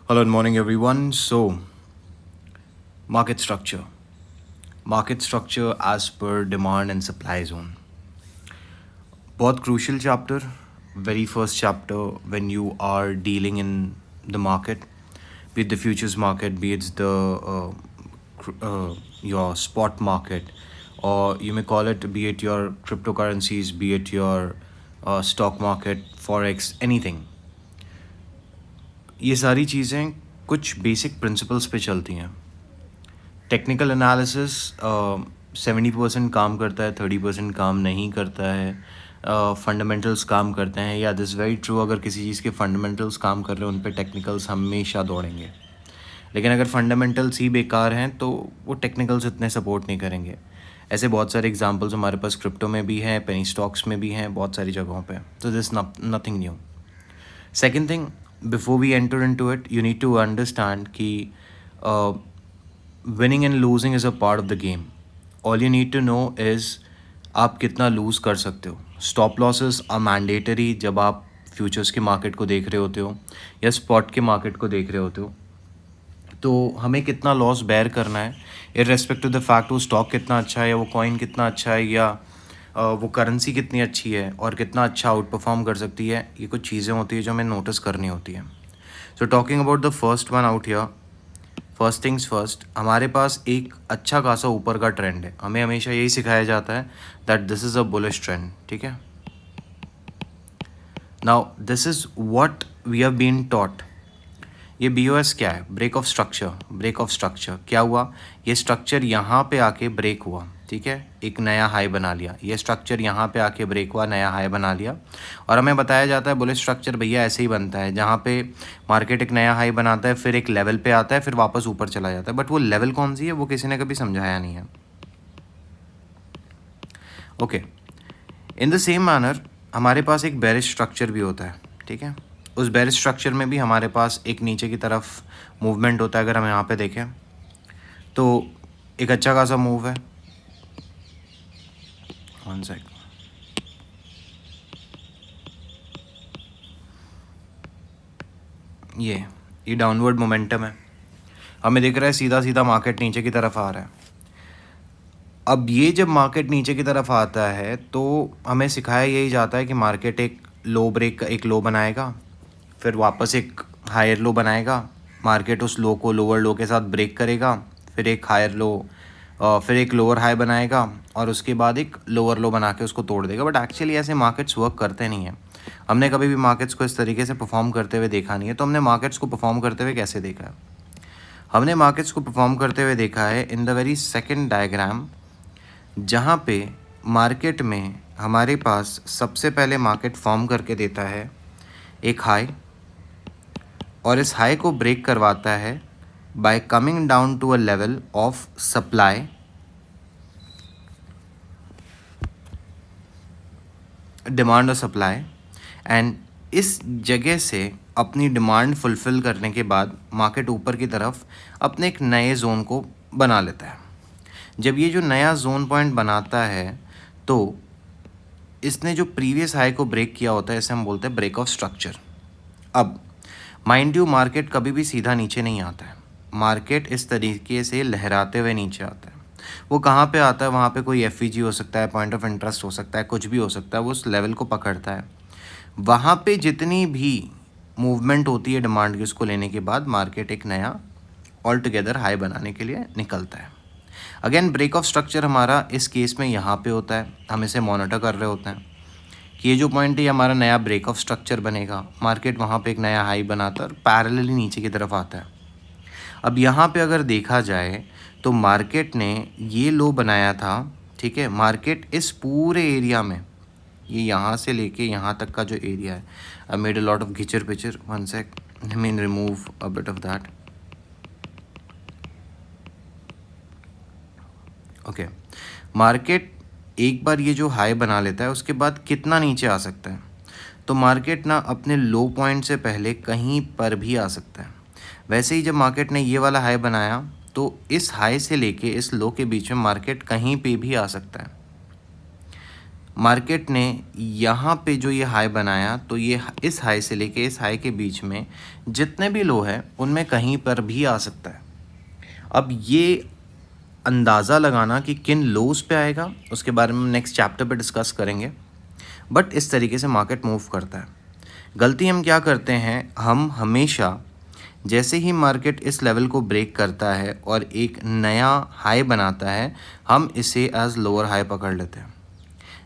Hello and morning everyone. So, market structure. Market structure as per demand and supply zone. बहुत crucial chapter, very first chapter when you are dealing in the market, be it the futures market, be it the your spot market, or you may call it, be it your cryptocurrencies, be it your stock market, forex, anything. ये सारी चीज़ें कुछ basic principles पे चलती हैं. Technical analysis 70% काम करता है, 30% काम नहीं करता है. फंडामेंटल्स काम करते हैं, या दिस वेरी ट्रू. अगर किसी चीज़ के फंडामेंटल्स काम कर रहे हैं, उन पे टेक्निकल्स हमेशा दौड़ेंगे. लेकिन अगर फंडामेंटल्स ही बेकार हैं तो वो टेक्निकल्स इतने सपोर्ट नहीं करेंगे. ऐसे बहुत सारे एग्जांपल्स हमारे पास क्रिप्टो में भी हैं, पेनी स्टॉक्स में भी हैं, बहुत सारी जगहों पे. तो this nothing new. Second thing, before we enter into it, you need to understand कि winning and losing is a part of the game. All you need to know is आप कितना लूज़ कर सकते हो. स्टॉप लॉसेस आर मैंडेटरी जब आप futures के market को देख रहे होते हो या स्पॉट के मार्केट को देख रहे होते हो. तो हमें कितना लॉस बेयर करना है, इररेस्पेक्टिव द फैक्ट वो स्टॉक कितना अच्छा है, या वो कॉइन कितना अच्छा है, या वो करेंसी कितनी अच्छी है और कितना अच्छा आउट परफॉर्म कर सकती है. ये कुछ चीज़ें होती है जो हमें नोटिस करनी होती है. So talking about the first one out here, first things first, हमारे पास एक अच्छा खासा ऊपर का ट्रेंड है. हमें हमेशा यही सिखाया जाता है that this is a bullish trend. ठीक है. Now this is what we have been taught. ये BOS क्या है? Break of structure. Break of structure क्या हुआ? ये स्ट्रक्चर यहाँ पे आके ब्रेक हुआ. ठीक है, एक नया हाई बना लिया. ये स्ट्रक्चर यहाँ पे आके ब्रेक हुआ, नया हाई बना लिया. और हमें बताया जाता है बुलिश स्ट्रक्चर भैया ऐसे ही बनता है, जहाँ पे मार्केट एक नया हाई बनाता है, फिर एक लेवल पे आता है, फिर वापस ऊपर चला जाता है. बट वो लेवल कौन सी है वो किसी ने कभी समझाया नहीं है. Okay. In the same manner हमारे पास एक बेरिश स्ट्रक्चर भी होता है. ठीक है. उस बेरिश स्ट्रक्चर में भी हमारे पास एक नीचे की तरफ मूवमेंट होता है. अगर हम यहाँ पे देखें तो एक अच्छा खासा मूव है. One sec. ये डाउनवर्ड मोमेंटम है. हमें दिख रहा है सीधा सीधा मार्केट नीचे की तरफ आ रहा है. अब ये जब मार्केट नीचे की तरफ आता है तो हमें सिखाया यही जाता है कि मार्केट एक लो ब्रेक, एक लो बनाएगा, फिर वापस एक हायर लो बनाएगा. मार्केट उस लो को लोअर लो के साथ ब्रेक करेगा, फिर एक हायर लो, फिर एक लोअर हाई बनाएगा, और उसके बाद एक लोअर लो बना के उसको तोड़ देगा. बट एक्चुअली ऐसे मार्केट्स वर्क करते नहीं हैं. हमने कभी भी मार्केट्स को इस तरीके से परफॉर्म करते हुए देखा नहीं है. तो हमने मार्केट्स को परफॉर्म करते हुए कैसे देखा है? हमने मार्केट्स को परफॉर्म करते हुए देखा है in the very second diagram, जहाँ पे मार्केट में हमारे पास सबसे पहले मार्केट फॉर्म करके देता है एक हाई, और इस हाई को ब्रेक करवाता है by coming down to a level of supply, demand और सप्लाई. एंड इस जगह से अपनी डिमांड फुलफ़िल करने के बाद मार्केट ऊपर की तरफ अपने एक नए जोन को बना लेता है. जब ये जो नया जोन पॉइंट बनाता है तो इसने जो प्रीवियस हाई को ब्रेक किया होता है, इसे हम बोलते हैं ब्रेक ऑफ स्ट्रक्चर. अब माइंड यू, मार्केट कभी भी सीधा नीचे नहीं आता है. मार्केट इस तरीके से लहराते हुए नीचे आता है. वो कहाँ पे आता है? वहाँ पे कोई FEG हो सकता है, पॉइंट ऑफ इंटरेस्ट हो सकता है, कुछ भी हो सकता है. वो उस लेवल को पकड़ता है. वहाँ पे जितनी भी मूवमेंट होती है डिमांड की, उसको लेने के बाद मार्केट एक नया ऑल टुगेदर हाई बनाने के लिए निकलता है. अगेन ब्रेक ऑफ स्ट्रक्चर हमारा इस केस में यहाँ पे होता है. हम इसे मॉनिटर कर रहे होते हैं कि ये जो पॉइंट है ये हमारा नया ब्रेक ऑफ स्ट्रक्चर बनेगा. मार्केट वहाँ पे एक नया हाई बनाता है और पैरेलली नीचे की तरफ आता है. अब यहाँ पे अगर देखा जाए तो मार्केट ने ये लो बनाया था. ठीक है. मार्केट इस पूरे एरिया में, ये यहाँ से लेके यहाँ तक का जो एरिया है, I made a lot of घिचर पिचर. One sec, I mean remove a bit of that. Okay. Market एक बार ये जो हाई बना लेता है उसके बाद कितना नीचे आ सकता है? तो मार्केट ना अपने लो पॉइंट से पहले कहीं पर भी आ सकता है. वैसे ही जब मार्केट ने ये वाला हाई बनाया तो इस हाई से लेके इस लो के बीच में मार्केट कहीं पे भी आ सकता है. मार्केट ने यहाँ पे जो ये हाई बनाया, तो ये इस हाई से लेके इस हाई के बीच में जितने भी लो हैं उनमें कहीं पर भी आ सकता है। अब ये अंदाज़ा लगाना कि किन लोज पे आएगा उसके बारे में हम नेक्स्ट चैप्टर पे डिस्कस करेंगे, बट इस तरीके से मार्केट मूव करता है। गलती हम क्या करते हैं, हम हमेशा जैसे ही मार्केट इस लेवल को ब्रेक करता है और एक नया हाई बनाता है, हम इसे एज लोअर हाई पकड़ लेते हैं।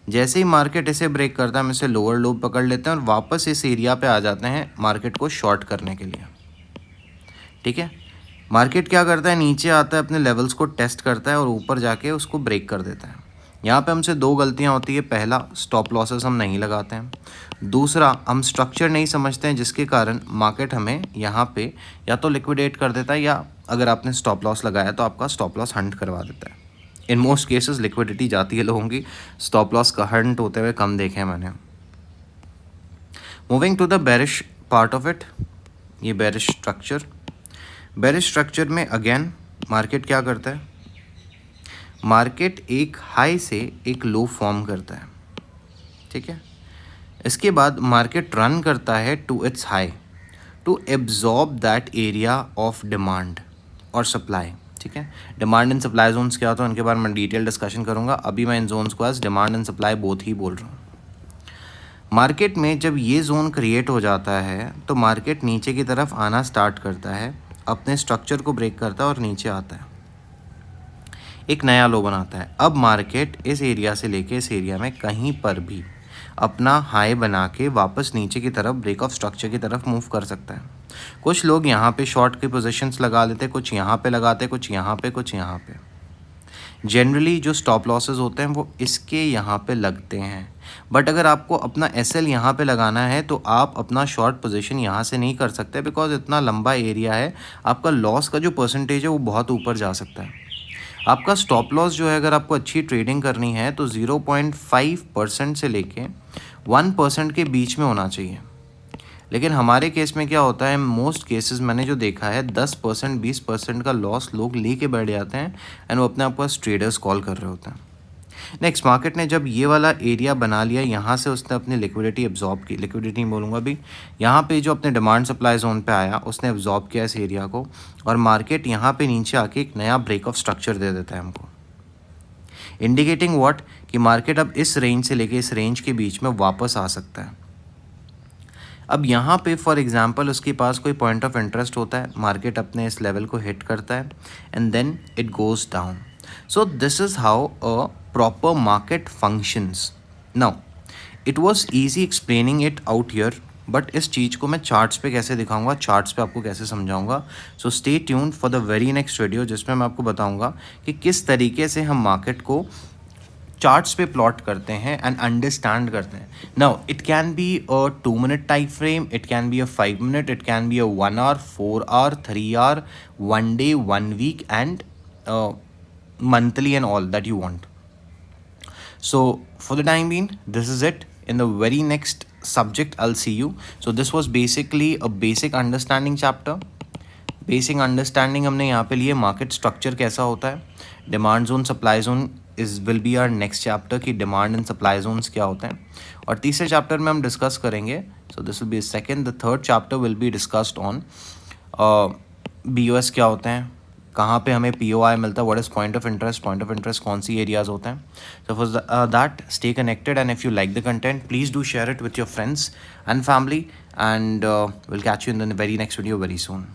जैसे ही मार्केट इसे ब्रेक करता है हम इसे लोअर लो पकड़ लेते हैं और वापस इस एरिया पे आ जाते हैं मार्केट को शॉर्ट करने के लिए। ठीक है, मार्केट क्या करता है, नीचे आता है, अपने लेवल्स को टेस्ट करता है और ऊपर जाके उसको ब्रेक कर देता है। यहाँ पे हमसे दो गलतियाँ होती है। पहला, स्टॉप लॉसेस हम नहीं लगाते हैं। दूसरा, हम स्ट्रक्चर नहीं समझते हैं, जिसके कारण मार्केट हमें यहाँ पे या तो लिक्विडेट कर देता है या अगर आपने स्टॉप लॉस लगाया तो आपका स्टॉप लॉस हंट करवा देता है। इन मोस्ट केसेस लिक्विडिटी जाती है लोगों की, स्टॉप लॉस का हंट होते हुए कम देखे हैं मैंने। Moving to the bearish part of it, ये बेरिश स्ट्रक्चर में अगेन मार्केट क्या करता है, मार्केट एक हाई से एक लो फॉर्म करता है। ठीक है, इसके बाद मार्केट रन करता है to its high to absorb that area of demand और सप्लाई। ठीक है, डिमांड एंड सप्लाई जोन्स क्या होता है उनके बारे में डिटेल डिस्कशन करूंगा। अभी मैं इन जोन्स को as demand and supply both ही बोल रहा हूँ। मार्केट में जब ये जोन क्रिएट हो जाता है तो मार्केट नीचे की तरफ आना स्टार्ट करता है, अपने स्ट्रक्चर को ब्रेक करता है और नीचे आता है, एक नया लो बनाता है। अब मार्केट इस एरिया से लेके इस एरिया में कहीं पर भी अपना हाई बना के वापस नीचे की तरफ ब्रेक ऑफ स्ट्रक्चर की तरफ मूव कर सकता है। कुछ लोग यहाँ पे शॉर्ट की पोजीशंस लगा लेते हैं, कुछ यहाँ पे लगाते हैं, कुछ यहाँ पे, कुछ यहाँ पे। जनरली जो स्टॉप लॉसेस होते हैं वो इसके यहाँ पे लगते हैं, बट अगर आपको अपना एसएल यहाँ पे लगाना है तो आप अपना शॉर्ट पोजीशन यहाँ से नहीं कर सकते, बिकॉज इतना लंबा एरिया है, आपका लॉस का जो परसेंटेज है वो बहुत ऊपर जा सकता है। आपका स्टॉप लॉस जो है, अगर आपको अच्छी ट्रेडिंग करनी है तो 0.5% से लेके 1% के बीच में होना चाहिए। लेकिन हमारे केस में क्या होता है, मोस्ट केसेस मैंने जो देखा है 10% 20% का लॉस लोग लेके बैठ जाते हैं एंड वो अपने आप को ट्रेडर्स कॉल कर रहे होते हैं। नेक्स्ट, मार्केट ने जब ये वाला एरिया बना लिया, यहाँ से उसने अपनी लिक्विडिटी एब्जॉर्ब की, लिक्विडिटी बोलूँगा अभी, यहाँ पे जो अपने डिमांड सप्लाई जोन पे आया उसने एब्जॉर्ब किया इस एरिया को और मार्केट यहाँ पे नीचे आके एक नया ब्रेक ऑफ स्ट्रक्चर दे देता है हमको, इंडिकेटिंग व्हाट, कि मार्केट अब इस रेंज से लेके इस रेंज के बीच में वापस आ सकता है। अब यहाँ पे फॉर एग्जांपल उसके पास कोई पॉइंट ऑफ इंटरेस्ट होता है, मार्केट अपने इस लेवल को हिट करता है and then it goes down. So this is how a proper market functions. Now, it was easy explaining it out here, but इस चीज़ को मैं चार्ट्स पे कैसे दिखाऊंगा, चार्ट्स पे आपको कैसे समझाऊंगा। So stay tuned for the very next video, जिसमें मैं आपको बताऊंगा कि किस तरीके से हम मार्केट को चार्ट्स पे प्लॉट करते हैं एंड अंडरस्टैंड करते हैं। Now it can be a 2 minute time frame, it can be a 5 minute, it can be a 1 hour, 4 hour, 3 hour, 1 day, 1 week and monthly and all that you want. So for the time being, this is it. In the very next subject I'll see you. So this was basically a basic understanding chapter. Basic understanding हमने यहाँ पे लिए, market structure कैसा होता है, demand zone, supply zone is will be our next chapter कि demand and supply zones क्या होते हैं, और तीसरे चैप्टर में हम डिस्कस करेंगे। So this will be second, the third chapter will be discussed on BOS क्या होते हैं, कहाँ पे हमें POI मिलता है, what is point of interest कौन सी एरियाज होते हैं। So for that stay connected and if you like the content please do share it with your friends and family and will catch you in the very next video very soon.